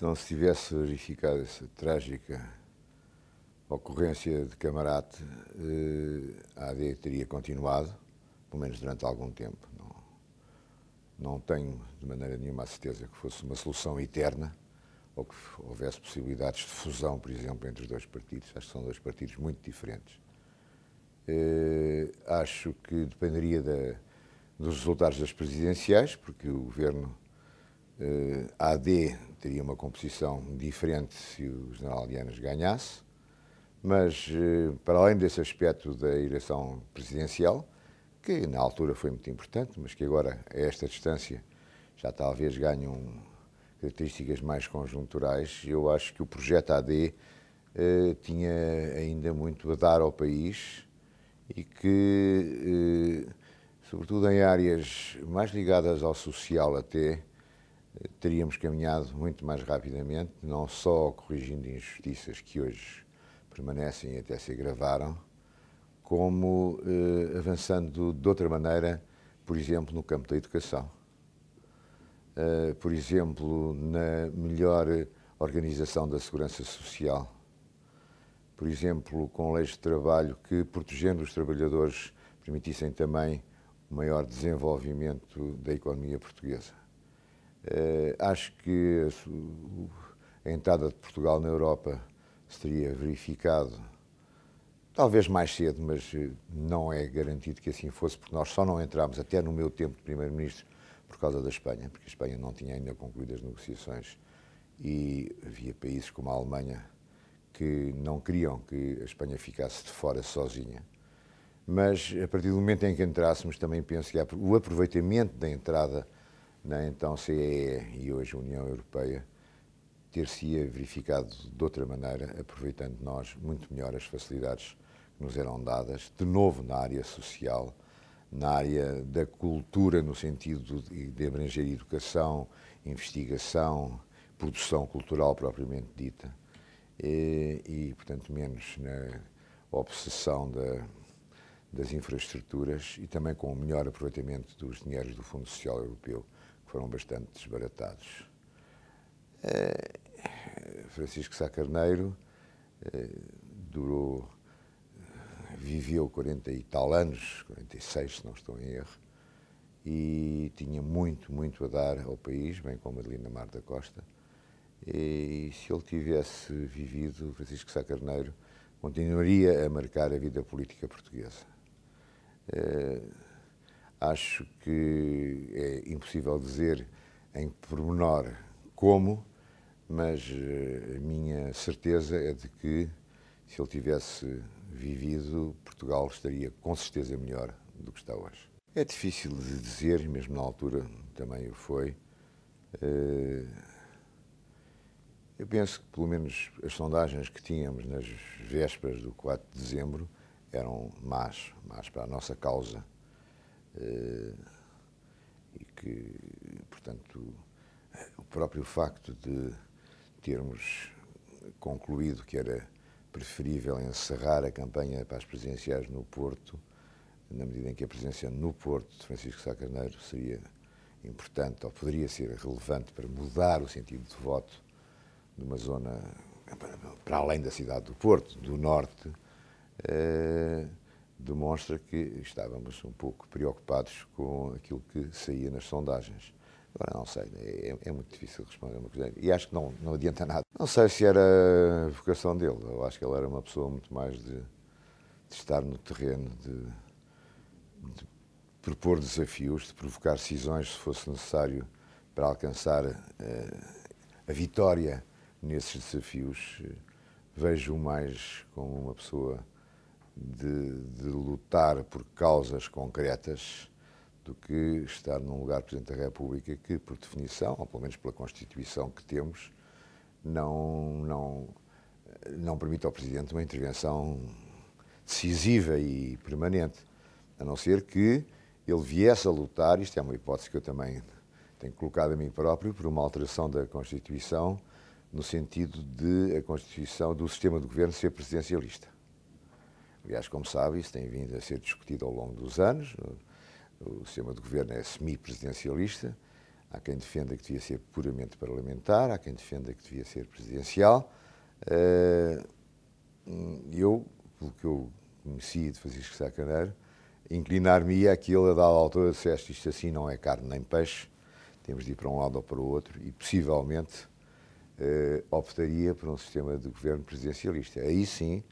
Se não se tivesse verificado essa trágica ocorrência de Camarate, a AD teria continuado, pelo menos durante algum tempo. Não tenho de maneira nenhuma a certeza que fosse uma solução eterna ou que houvesse possibilidades de fusão, por exemplo, entre os dois partidos. Acho que são dois partidos muito diferentes. Acho que dependeria dos resultados das presidenciais, porque o governo AD teria uma composição diferente se o general Lianas ganhasse, mas para além desse aspecto da eleição presidencial, que na altura foi muito importante, mas que agora, a esta distância, já talvez ganham características mais conjunturais, eu acho que o projeto AD tinha ainda muito a dar ao país e que, sobretudo em áreas mais ligadas ao social até, teríamos caminhado muito mais rapidamente, não só corrigindo injustiças que hoje permanecem e até se agravaram, como avançando de outra maneira, por exemplo, no campo da educação. Por exemplo, na melhor organização da segurança social. Por exemplo, com leis de trabalho que, protegendo os trabalhadores, permitissem também o maior desenvolvimento da economia portuguesa. Acho que a entrada de Portugal na Europa se teria verificado, talvez mais cedo, mas não é garantido que assim fosse, porque nós só não entramos, até no meu tempo de Primeiro-Ministro, por causa da Espanha, porque a Espanha não tinha ainda concluído as negociações e havia países como a Alemanha que não queriam que a Espanha ficasse de fora sozinha. Mas, a partir do momento em que entrássemos, também penso que o aproveitamento da entrada na então CEE e hoje União Europeia ter-se-ia verificado de outra maneira, aproveitando nós muito melhor as facilidades que nos eram dadas, de novo na área social, na área da cultura, no sentido de abranger educação, investigação, produção cultural propriamente dita, e portanto, menos na obsessão das infraestruturas e também com o melhor aproveitamento dos dinheiros do Fundo Social Europeu, que foram bastante desbaratados. Francisco Sá Carneiro viveu 40 e tal anos, 46 se não estou em erro, e tinha muito, muito a dar ao país, bem como Adelina Mar da Costa. E se ele tivesse vivido, Francisco Sá Carneiro continuaria a marcar a vida política portuguesa. Acho que é impossível dizer em pormenor como, mas a minha certeza é de que, se ele tivesse vivido, Portugal estaria com certeza melhor do que está hoje. É difícil de dizer, mesmo na altura também o foi. Eu penso que, pelo menos, as sondagens que tínhamos nas vésperas do 4 de dezembro eram más para a nossa causa. E que, portanto, o próprio facto de termos concluído que era preferível encerrar a campanha para as presidenciais no Porto, na medida em que a presença no Porto de Francisco Sá Carneiro seria importante ou poderia ser relevante para mudar o sentido de voto de uma zona para além da cidade do Porto, do Norte, demonstra que estávamos um pouco preocupados com aquilo que saía nas sondagens. Agora não sei, é muito difícil responder uma coisa. E acho que não adianta nada. Não sei se era a vocação dele. Eu acho que ele era uma pessoa muito mais de estar no terreno, de propor desafios, de provocar cisões se fosse necessário para alcançar a vitória nesses desafios. Vejo-o mais como uma pessoa de lutar por causas concretas do que estar num lugar de Presidente da República que, por definição, ou pelo menos pela Constituição que temos, não permite ao Presidente uma intervenção decisiva e permanente, a não ser que ele viesse a lutar, isto é uma hipótese que eu também tenho colocado a mim próprio, por uma alteração da Constituição, no sentido de a Constituição do sistema de governo ser presidencialista. Aliás, como sabe, isso tem vindo a ser discutido ao longo dos anos. O sistema de governo é semi-presidencialista. Há quem defenda que devia ser puramente parlamentar, há quem defenda que devia ser presidencial. Eu, pelo que eu conheci de Francisco Sá Carneiro, inclinar-me-ia àquilo a dada altura, disseste isto assim não é carne nem peixe, temos de ir para um lado ou para o outro e possivelmente optaria por um sistema de governo presidencialista. Aí sim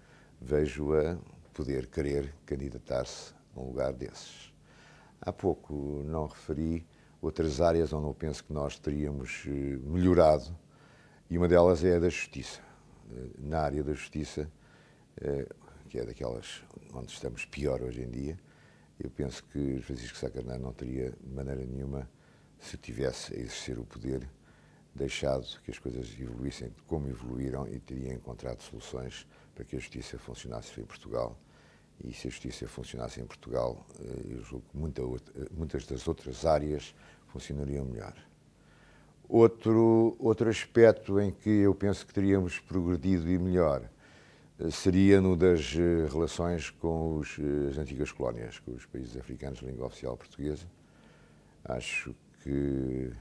vejo-a poder querer candidatar-se a um lugar desses. Há pouco não referi outras áreas onde eu penso que nós teríamos melhorado e uma delas é a da justiça. Na área da justiça, que é daquelas onde estamos pior hoje em dia, eu penso que Francisco Sá Carneiro não teria de maneira nenhuma, se tivesse a exercer o poder, deixado que as coisas evoluíssem como evoluíram e teria encontrado soluções para que a justiça funcionasse em Portugal. E se a justiça funcionasse em Portugal, eu julgo que muitas das outras áreas funcionariam melhor. Outro aspecto em que eu penso que teríamos progredido e melhor seria no das relações com as antigas colónias, com os países africanos de língua oficial portuguesa. Acho que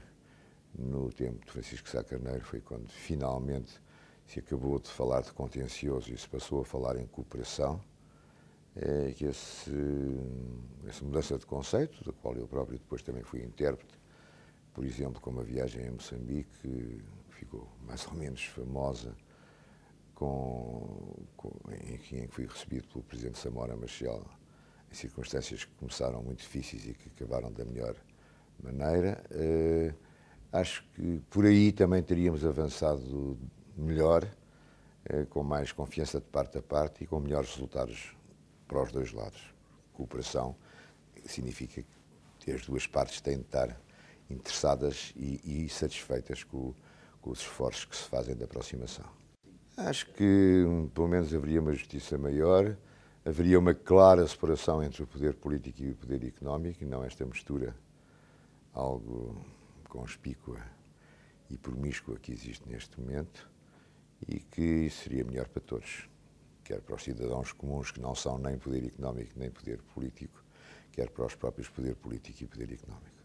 no tempo de Francisco Sá Carneiro foi quando finalmente se acabou de falar de contencioso e se passou a falar em cooperação. Que essa mudança de conceito, da qual eu próprio depois também fui intérprete, por exemplo, como a viagem a Moçambique, que ficou mais ou menos famosa, em que fui recebido pelo Presidente Samora Machel, em circunstâncias que começaram muito difíceis e que acabaram da melhor maneira. Acho que por aí também teríamos avançado melhor, com mais confiança de parte a parte e com melhores resultados para os dois lados. Cooperação significa que as duas partes têm de estar interessadas e satisfeitas com os esforços que se fazem de aproximação. Acho que, pelo menos, haveria uma justiça maior, haveria uma clara separação entre o poder político e o poder económico, e não esta mistura algo conspícua e promíscua que existe neste momento, e que isso seria melhor para todos. Quer para os cidadãos comuns que não são nem poder económico nem poder político, quer para os próprios poder político e poder económico.